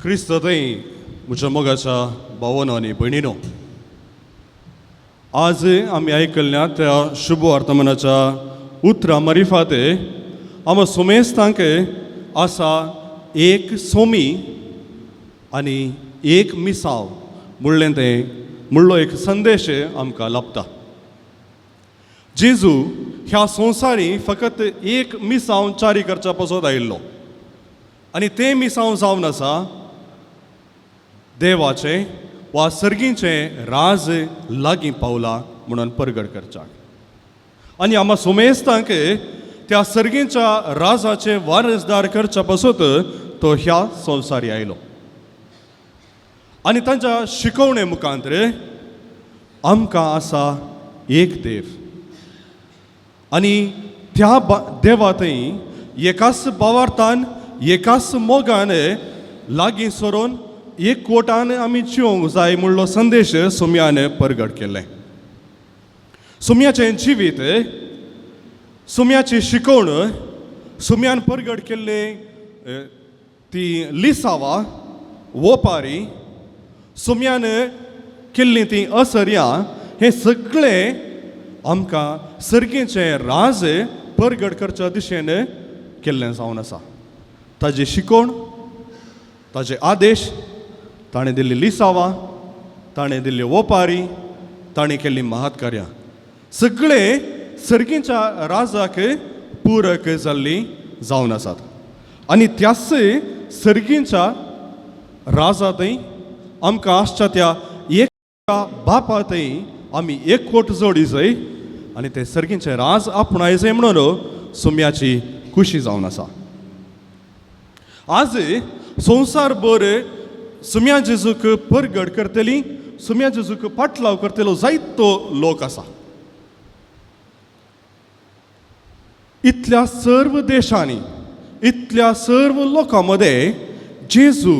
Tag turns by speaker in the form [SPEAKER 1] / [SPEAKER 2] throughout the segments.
[SPEAKER 1] क्रिस्तताई म्हज्या मोगाच्या भावांनो आनी भयणीनो, आज आमी आयकल्ल्या त्या शुभ वर्तमानाच्या उतरां मारिफात आमी सोमेस्तांक आसा एक सोमी आनी एक मिसाव म्हणलो एक संदेश आमकां लाभता. जेजू ह्या संवसारी फकत एक मिसाव चारी करच्या पासत आयिल्लो आनी तें मिसाव जावन आसा देवाचें वा सर्गीचें राज लागीं पावला म्हणून परगट करच्याक आनी आमी सोमेस्तांक त्या सर्गीच्या राजाचे वारसदार करच्या पासत तो ह्या संवसारी आयलो आनी तांच्या शिकवणे मुखांतर आमकां आसा एक देव आनी त्या देवातय एकाच भावार्थान एकाच मोगान लागीं सरोन एकवटान आमी जिवंक जाय म्हणलो संदेश सुम्यान परगट केल्लें. सुम्याचें जिवीत, सुम्याची शिकवण, सुम्यान परगट केल्ली ती लिसांवां ओपारी, सुम्यान केल्लीं ती असर्यां, हें सगळें आमकां सर्गीचें राज परगट करच्या दिशेन केल्लें जावन आसा. ताजी शिकवण, ताजे आदेश, ताणें दिल्ली लिसांवां, ताणें दिल्ली ओपारी, ताणें केल्लीं महात्कार्यां सगळें सर्गीच्या राजाक पुरक जाल्लीं जावन आसात. आनी त्याच सर्गीच्या राजांतय आमकां आसच्या त्या एका बापातय आमी एकवट जोडी जाय आनी तें सर्गीचें राज आपणाय जाय म्हणून सुम्याची खुशी जावन आसा. आज संवसारभर सुम्या जेजूक परगट करतली, सुम्या जेजूक पाटलाव करतलो जायतो लोक आसा. इतल्या सर्व देशांनी, इतल्या सर्व लोकां मदें जेजू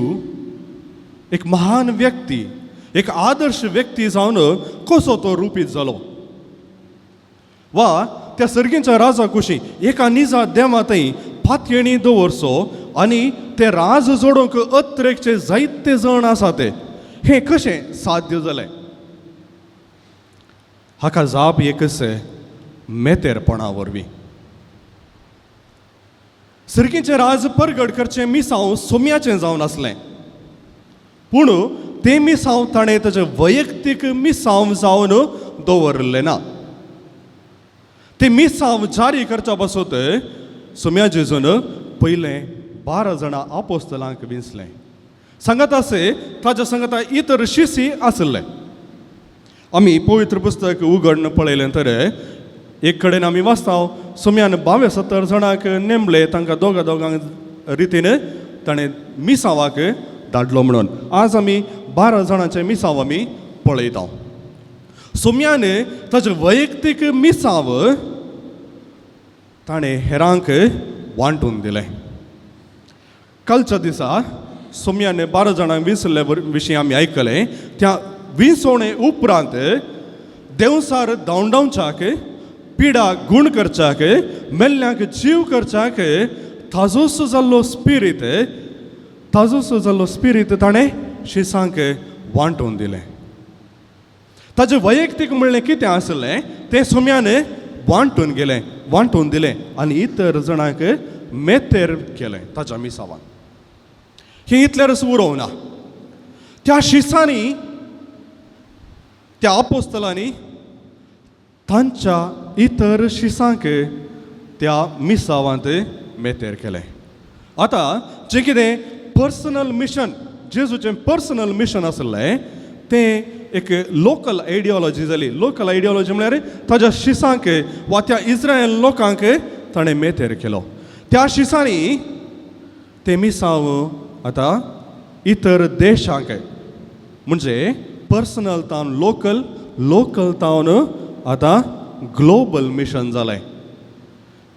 [SPEAKER 1] एक महान व्यक्ती, एक आदर्श व्यक्ती जावन कसो तो रुपीत जालो वा त्या सर्गीच्या राजा कुशी एका निजा देवातय फातयेणी दवरचो आनी ते राज जोडूंक अत्रेकचे जायते जण आसा ते हें कशें साध्य जालें? हाका जाप एकच मेतेरपणा वरवीं. सर्गीचें राज परगट करचें मिसांव सोम्याचें जावन आसलें, पूण तें मिसांव ताणें ताचें वैयक्तीक मिसांव जावन दवरलें ना. तें मिसांव जारी करच्या पासत सुम्या जेजून पयलें 12 जाणां आपोस्तलांक विंचलें. सांगत आसे ताच्या सांगता इतर शिशी आसले. आमी पवित्र पुस्तक उगडून पळयलें तर एक कडेन आमी वाचताव सुम्यान 72 जाणांक नेमले, तांकां दोगांक रितीन ताणें मिसांवाक धाडलो म्हणून. आज आमी 12 जाणांचे मिसांव आमी पळयता. सुम्यान ताचें वैयक्तीक मिसांव ताणें हेरांक वांटून दिलें. कालच्या दिसा सुम्यान 12 जाणांक विंचले विशीं आमी आयकलें. त्या विंचोवणे उपरांत देवसार धांवडावच्याक, पिडा गूण करच्याक, मेल्ल्यांक जीव करच्याक ताजोसो जाल्लो स्पिरीट ताणें शिसांक वांटून दिलें. ताजें वैयक्तीक म्हणलें कितें आसलें तें सुम्यान वांटून दिलें आनी इतर जाणांक मेतेर केलें ताच्या मिसांवान. हें इतलेरच उरोवना. त्या शिसांनी, त्या आपोस्तलांनी तांच्या इतर शिसांक त्या मिसांवांत मेतेर केलें. आतां जें कितें पर्सनल मिशन, जेजूचें पर्सनल मिशन आसलें तें एक लोकल आयडियोलॉजी जाली. लोकल आयडियोलॉजी म्हळ्यार ताच्या शिसांक वा त्या इस्रायल लोकांक ताणें मेतेर केलो. त्या शिसांनी तें मिसांव आतां इतर देशांक, म्हणजे पर्सनल तावन लोकल तावन आतां ग्लोबल मिशन जालें.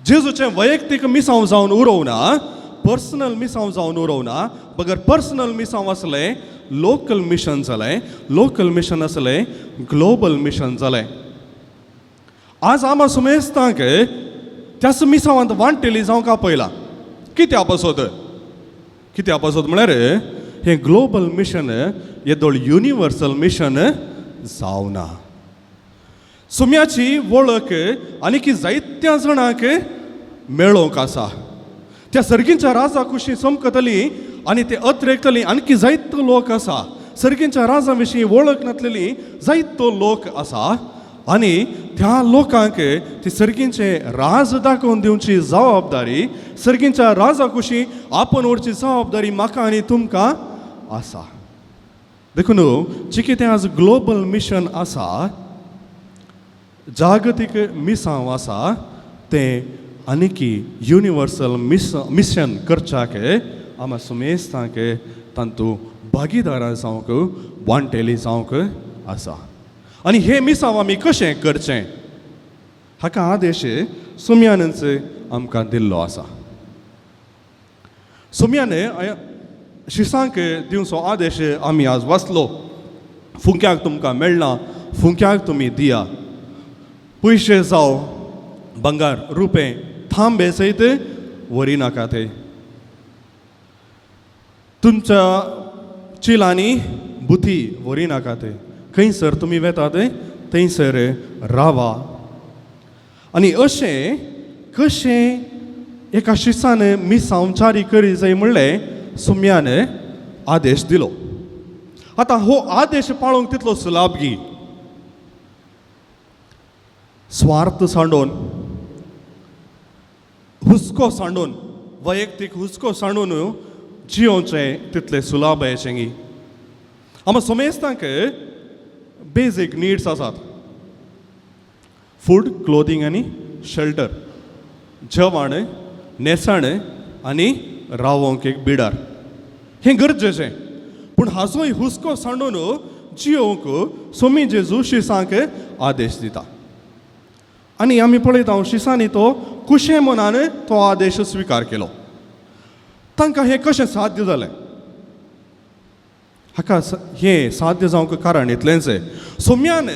[SPEAKER 1] जेजूचें वैयक्तीक मिसांव जावन उरोवना, पर्सनल मिसांव जावन उरोवना, बगर पर्सनल मिसांव आसलें लोकल मिशन जालें, लोकल मिशन आसलें ग्लोबल मिशन जालें. आज आमी सुमेस्तांक त्याच मिसांवांत वांटेली जावंक पयला. कित्या पासत म्हळ्यार हें ग्लोबल मिशन येदोळ युनिवर्सल मिशन जावना. सुम्याची वळख आनीक जायत्या जाणांक मेळोवंक आसा. त्या सर्गींच्या राजा कुशीं चमकतली आनी ते अत्रेकतली आणखी जायतो लोक आसा. सर्गींच्या राजा विशीं वळख नासलेली जायतो लोक आसा आनी त्या लोकांक ती सर्गींचे राज दाखोवन दिवची जबाबदारी, सर्गींच्या राजा कुशीं आपण व्हरची जबाबदारी म्हाका आनी तुमकां आसा. देखून जें कितें आज ग्लोबल मिशन आसा, जागतीक मिसांव आसा, तें आनीकी युनिवर्सल मिशन करच्याक आमी सुमेस्तांक तांतू भागीदारां जावंक वांटेली जावंक आसा. आनी हे मिसांव आमी कशें करचें हाका आदेश सुम्यानच आमकां दिल्लो आसा. सुम्यान शिसांक दिवचो आदेश आमी आज वाचलो. फुंक्याक तुमकां मेळना, फुंक्याक तुमी दिया. पयशे जावं बंगार रुपें थांबे सयत व्हरिनाका ते. तुमच्या चिलांनी बुथी व्हरिनाका ते. खंयसर तुमी वेतात थंयसर रावा. आनी अशें कशें एका शिसान मिसांव जारी करी जाय म्हणलें सुम्यान आदेश दिलो. आतां हो आदेश पाळोवंक तितलो सुलाभगी. स्वार्थ सांडून, हुस्को सांडून, वैयक्तीक हुस्को सांडून जियोवचें तितलें सुलाभ हेचेंगी. आमी सुमेस्तांक बेजीक निड्स आसात. फूड, क्लोथींग आनी शेल्टर. जेवण, न्हेसण आनी रावोंक एक बिडार. हें गरजेचें. पूण हाचोय हुस्को सांडून जियोवंक सोमी जेजू शिसांक आदेश दिता. आनी आमी पळयता शिसांनी तो कुशे मनान तो आदेश स्विकार केलो. तांकां हें कशें साध्य जालें? हाका हें साध्य जावंक कारण इतलेंच. सोम्यान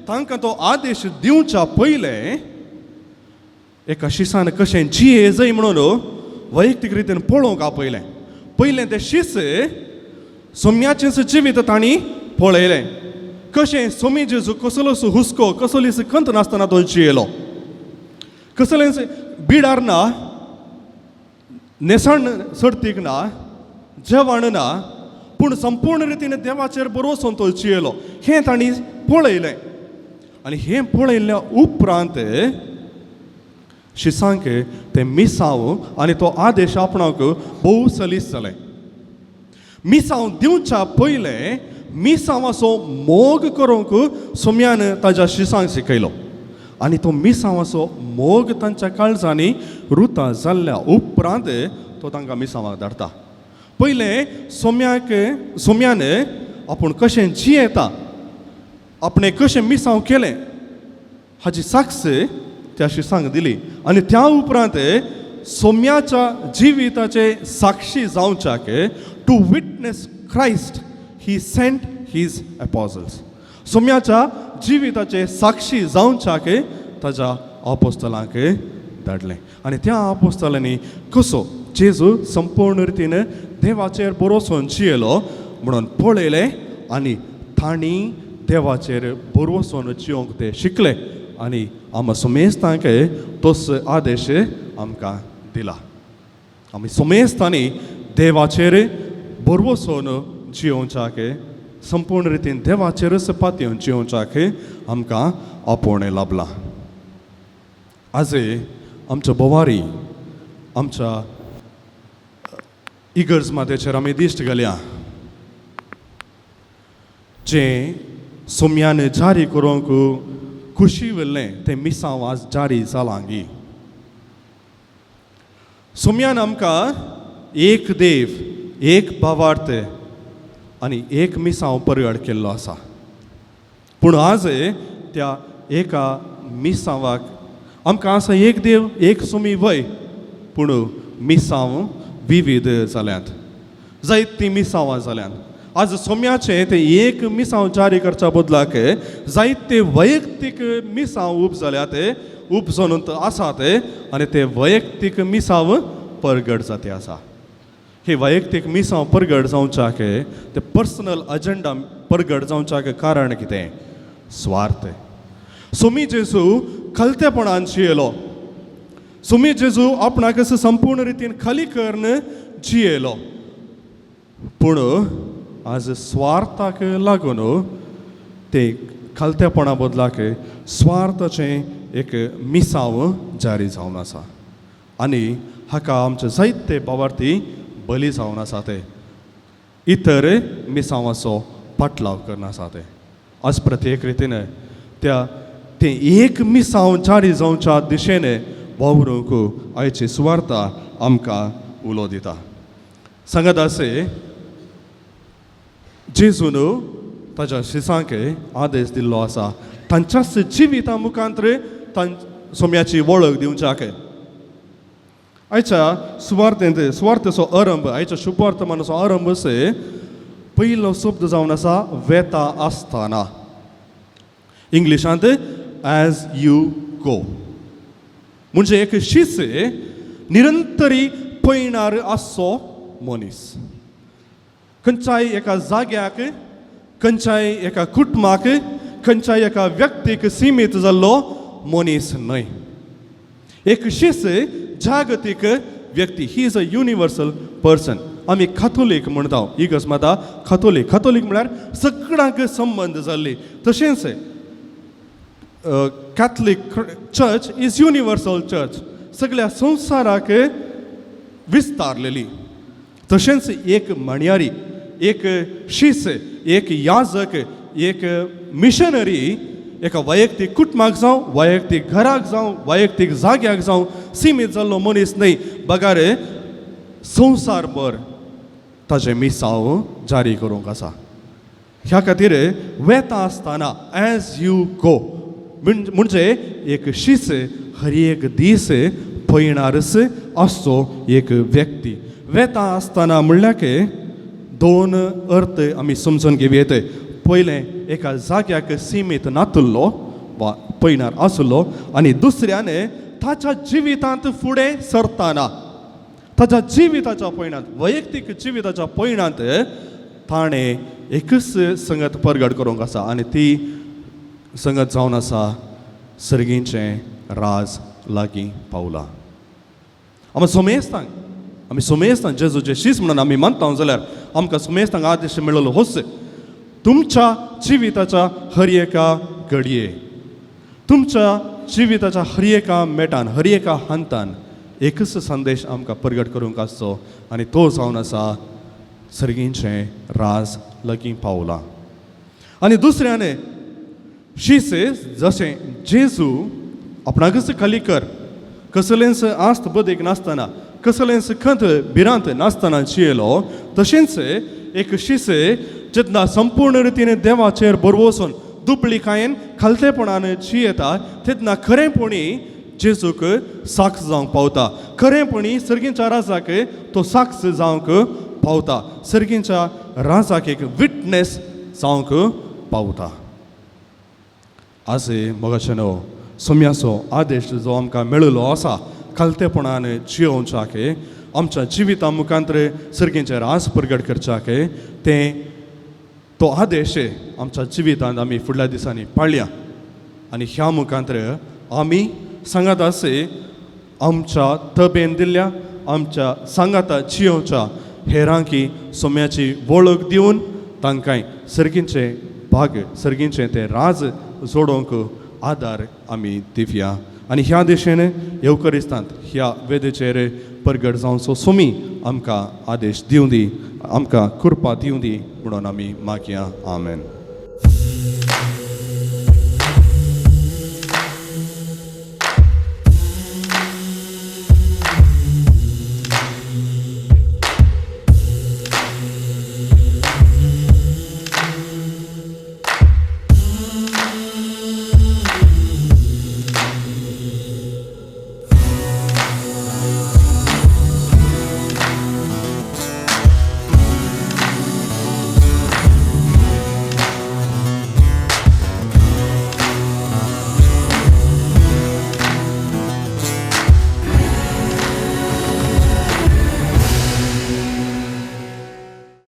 [SPEAKER 1] तांकां तो आदेश दिवच्या पयलें एका शिसान कशें जिये जाय म्हणून वैयक्तीक रितीन पळोवंक आपयलें. पयलें तें शीस सोम्याचेंच जिवीत तांणी पळयलें. कशें सोमी जेजू कसलोच हुस्को, कसलीच खंत नासतना तो जियेलो. कसलेंच बिडार ना, न्हेसण सर्तीक ना, जेवण ना, पूण संपूर्ण रितीन देवाचेर बरोवसून तो जियेलो. हें तांणी पळयलें. आनी हें पळयल्ल्या उपरांत शिसांक तें मिसांव आनी तो आदेश आपणावंक भोव सलीस जालें. मिसांव दिवच्या पयलें मिसांवाचो मोग करूंक सोम्यान ताच्या शिसांक शिकयलो. आनी तो मिसांवाचो मोग तांच्या काळजांनी रुतां जाल्ल्या उपरांत तो तांकां मिसांवाक धाडटा. पयलें सोम्यान आपूण कशें जियेता, आपणें कशें मिसांव केलें हाची साक्ष त्या शिसांक दिली. आनी त्या उपरांत सोम्याच्या जिविताचे साक्षी जावच्याक to witness Christ he sent his apostles. सोम्याच्या जिविताचे साक्षी जावच्याक ताच्या अपोस्तलांक धाडलें. आनी त्या अपोस्तलांनी कसो जेजू संपूर्ण रितीन देवाचेर बरोवसून जियेलो म्हणून पळयलें आनी तांणी देवाचेर बरोवसून जियोंक ते शिकले. आनी आमी सुमेस्तांक तोच आदेश आमकां दिला. आमी सुमेस्तांनी देवाचेर बरोवसून जियोवच्याक, संपूर्ण रितीन देवाचेरच पातयेवन जियोवच्याक आमकां आपोवणें लाभलां. आज आमच्या बोवारी, आमच्या इगर्ज मातेचेर आमी दिश्ट घालया. जें सोम्यान जारी करूंक खुशी वेल्लें तें मिसांव आज जारी जालां गी. सोम्यान आमकां एक देव, एक भावार्थ आनी एक मिसांव परगड केल्लो आसा. पूण आज त्या एका मिसांवाक आमकां आसा एक देव, एक सोमी वय, पूण मिसांव विविध जाल्यात, जायतीं मिसांवां जाल्यात. आज सोम्याचे ते एक मिसांव जारी करच्या बदलाक जायते वैयक्तीक मिसांव उब जाल्यात, उब जावन आसात आनी ते वैयक्तीक मिसांव परगड जाते आसा. हे वैयक्तीक मिसांव परगट जावच्याके ते पर्सनल अजेंडा परगट जावच्याके कारण कितें स्वार्थ सुमी जेजू खलतेपणान जियेलो सुमी जेजू आपणाक संपूर्ण रितीन खाली करून जियेलो पूण आज स्वार्थाक लागून ते खलतेपणा बदलाक स्वार्थाचें एक मिसांव जारी जावन आसा आनी हाका आमचे जायते भावार्थी बली जावन आसा ते इतर मिसांवाचो पाटलाव करना आसा ते आज प्रत्येक रितीन ते एक मिसांव जारी जावच्या दिशेन वावरूंक आयची सुवार्ता आमकां उलो दिता सांगत असे जेजून ताच्या शिसांक आदेश दिल्लो आसा तांच्याच जिविता मुखांतर सोम्याची वळख दिवच्याक आयच्या सुवार्थेचो आरंभ आयच्या शुभवर्तमानाचो आरंभ पयलो शब्द जावन आसा वेता आसतना इंग्लिशांत ॲज यू गो म्हणजे एक शीस निरंतरी पळयणार आसचो मनीस खंयच्याय एका जाग्याक खंयच्याय एका कुटुंबाक खंयच्याय एका व्यक्तीक सीमीत जाल्लो मनीस न्हय एक शीस जागतीक व्यक्ती he is a universal person आमी कॅथोलीक म्हणटा इगर्ज कॅथोलीक म्हळ्यार सगळ्यांक संबंध जाल्ली तशेंच Catholic church is universal church सगळ्या संवसाराक विस्तारलेली तशेंच एक म्हणयारी एक शीस एक याजक एक मिशनरी एका वैयक्तीक कुटुंबाक जावं वैयक्तीक घराक जावं वैयक्तीक जाग्याक जावं सीमीत जाल्लो मनीस न्हय बगार संवसारभर ताजें मिसांव जारी करूंक आसा ह्या खातीर वेता आसतना ॲज यू गो म्हणजे एक शीस हर एक दीस पळयणारच आसचो एक व्यक्ती वेता आसतना म्हणल्यार दोन अर्थ आमी समजून घेवया येता पयलें एका जाग्याक सीमीत नातुल्लो वा पळयणार आसलो आनी दुसऱ्यान ताच्या जिवितांत फुडें सरतना ताच्या जिविताच्या पयणांत वैयक्तीक जिविताच्या पयणांत ताणें एकच संगत परगट करूंक आसा आनी ती संगत जावन आसा सर्गींचें राज लागीं पावलां आमी सोमेस्तांक जेजूचे शीस म्हणून आमी मानता जाल्यार आमकां सोमेस्तांक आदेश मेळिल्लो होच तुमच्या जिविताच्या हर एका घडये तुमच्या जिविताच्या हर एका मेटान हर एका हांतान एकच संदेश आमकां परगट करूंक आसचो आनी तो जावन आसा सर्गींचें राज लागीं पावलां आनी दुसऱ्यान शीस जशें जेजू आपणाकच खाली कर कसलेंच आस्त बदेक नासतना कसलेंच खंत भिरांत नासतना जियेलो तशेंच एक शीस जेन्ना संपूर्ण रितीन देवाचेर बरवसून दुपळिकायेन खालतेपणान जियेता तेन्ना खरेंपणी जेजूक साक्ष जावंक पावता खरेंपणी सर्गींच्या राजाक तो साक्ष जावंक पावता सर्गींच्या राजाक एक विटनेस जावंक पावता आज मोगाचेनो सोम्याचो आदेश जो आमकां मेळिल्लो आसा खालतेपणान जियोवच्याक आमच्या जिविता मुखांतर सर्गींचें राज परगट करच्याक तो आदेश आमच्या जिवितांत आमी फुडल्या दिसांनी पाळया आनी ह्या मुखांतर आमी सांगात आसे आमच्या तबेन दिल्ल्या आमच्या सांगाता जियोवच्या हेरांकी सोम्याची वळख दिवन तांकांय सर्गींचे भाग सर्गींचें तें राज जोडोवंक आदार आमी दिवया आनी ह्या दिशेन येवकरिस्तांत ह्या वेदेचेर परगट जावचो सोमी आमकां आदेश दिवं दी आमकां कृपा दिवं दी म्हणून आमी मागया आमेन.